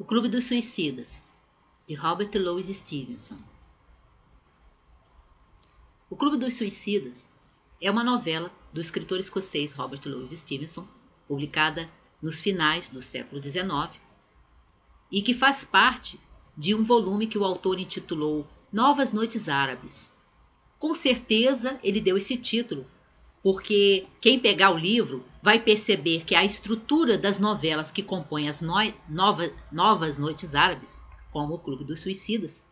O Clube dos Suicidas, de Robert Louis Stevenson. O Clube dos Suicidas é uma novela do escritor escocês Robert Louis Stevenson, publicada nos finais do século XIX, e que faz parte de um volume que o autor intitulou Novas Noites Árabes. Com certeza ele deu esse título, porque quem pegar o livro vai perceber que a estrutura das novelas que compõem as Novas Noites Árabes, como o Clube dos Suicidas,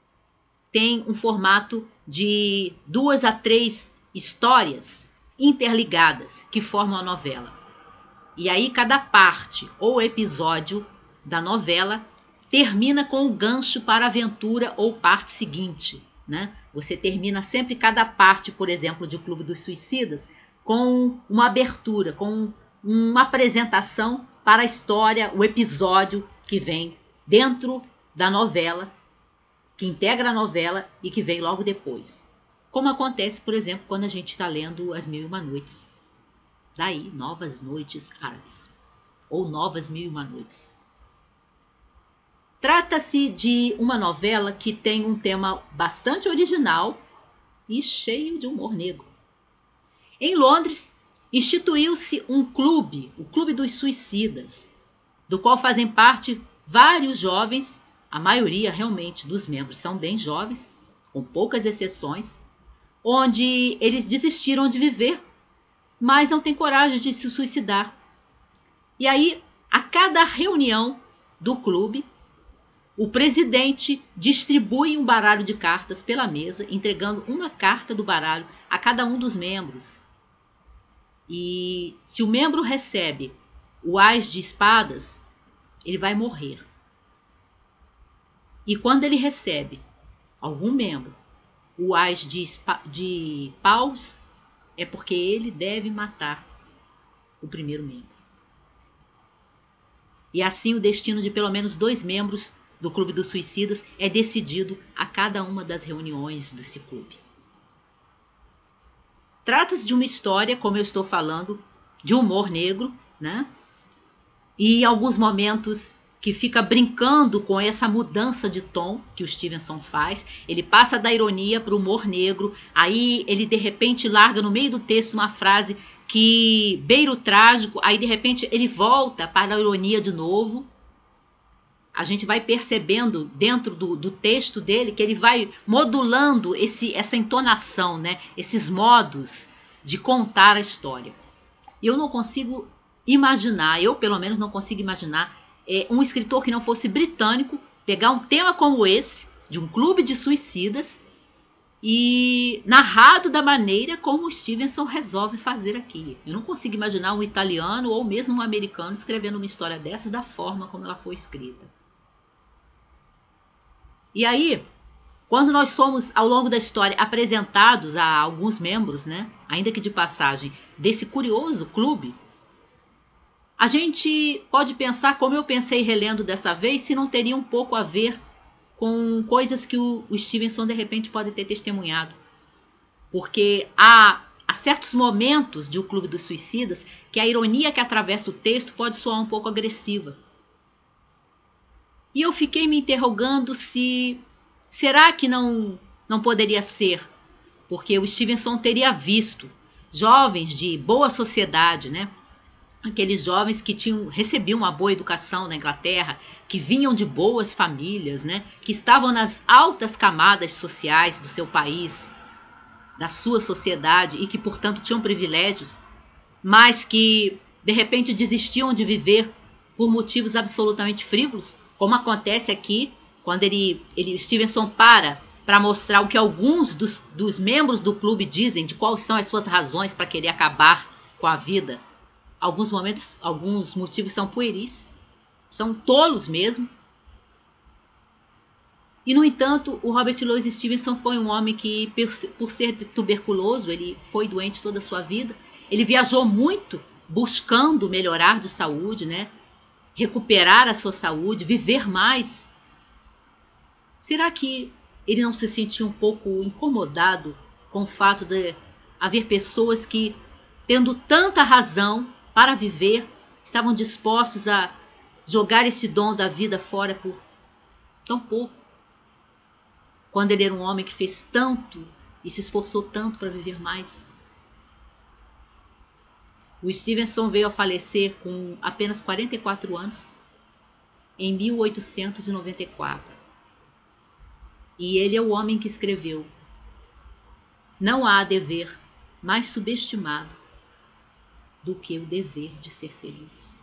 tem um formato de 2 a 3 histórias interligadas que formam a novela. E aí cada parte ou episódio da novela termina com o gancho para a aventura ou parte seguinte, né? Você termina sempre cada parte, por exemplo, de O Clube dos Suicidas, com uma abertura, com uma apresentação para a história, o episódio que vem dentro da novela, que integra a novela e que vem logo depois. Como acontece, por exemplo, quando a gente está lendo As Mil e Uma Noites. Daí, Novas Noites Árabes, ou Novas Mil e Uma Noites. Trata-se de uma novela que tem um tema bastante original e cheio de humor negro. Em Londres, instituiu-se um clube, o Clube dos Suicidas, do qual fazem parte vários jovens, a maioria realmente dos membros são bem jovens, com poucas exceções, onde eles desistiram de viver, mas não têm coragem de se suicidar. E aí, a cada reunião do clube, o presidente distribui um baralho de cartas pela mesa, entregando uma carta do baralho a cada um dos membros. E se o membro recebe o Ás de espadas, ele vai morrer. E quando ele recebe, algum membro, o Ás de paus, é porque ele deve matar o primeiro membro. E assim o destino de pelo menos 2 membros do Clube dos Suicidas é decidido a cada uma das reuniões desse clube. Trata-se de uma história, como eu estou falando, de humor negro, né? E em alguns momentos que fica brincando com essa mudança de tom que o Stevenson faz. Ele passa da ironia para o humor negro, aí ele de repente larga no meio do texto uma frase que beira o trágico, aí de repente ele volta para a ironia de novo. A gente vai percebendo dentro do texto dele que ele vai modulando essa entonação, né? Esses modos de contar a história. Eu não consigo imaginar, eu pelo menos não consigo imaginar, um escritor que não fosse britânico pegar um tema como esse, de um clube de suicidas, e narrado da maneira como o Stevenson resolve fazer aqui. Eu não consigo imaginar um italiano ou mesmo um americano escrevendo uma história dessa da forma como ela foi escrita. E aí, quando nós somos, ao longo da história, apresentados a alguns membros, né, ainda que de passagem, desse curioso clube, a gente pode pensar, como eu pensei relendo dessa vez, se não teria um pouco a ver com coisas que o Stevenson de repente pode ter testemunhado. Porque há certos momentos de O Clube dos Suicidas que a ironia que atravessa o texto pode soar um pouco agressiva. E eu fiquei me interrogando se será que não poderia ser, porque o Stevenson teria visto jovens de boa sociedade, né? Aqueles jovens que recebiam uma boa educação na Inglaterra, que vinham de boas famílias, né? Que estavam nas altas camadas sociais do seu país, da sua sociedade, e que, portanto, tinham privilégios, mas que, de repente, desistiam de viver por motivos absolutamente frívolos, como acontece aqui, quando Stevenson para mostrar o que alguns dos membros do clube dizem, de quais são as suas razões para querer acabar com a vida. Alguns motivos são pueris, são tolos mesmo. E, no entanto, o Robert Louis Stevenson foi um homem que, por ser tuberculoso, ele foi doente toda a sua vida. Ele viajou muito buscando melhorar de saúde, né? Recuperar a sua saúde, viver mais. Será que ele não se sentia um pouco incomodado com o fato de haver pessoas que, tendo tanta razão para viver, estavam dispostos a jogar esse dom da vida fora por tão pouco, quando ele era um homem que fez tanto e se esforçou tanto para viver mais. O Stevenson veio a falecer com apenas 44 anos, em 1894. E ele é o homem que escreveu: não há dever mais subestimado do que o dever de ser feliz.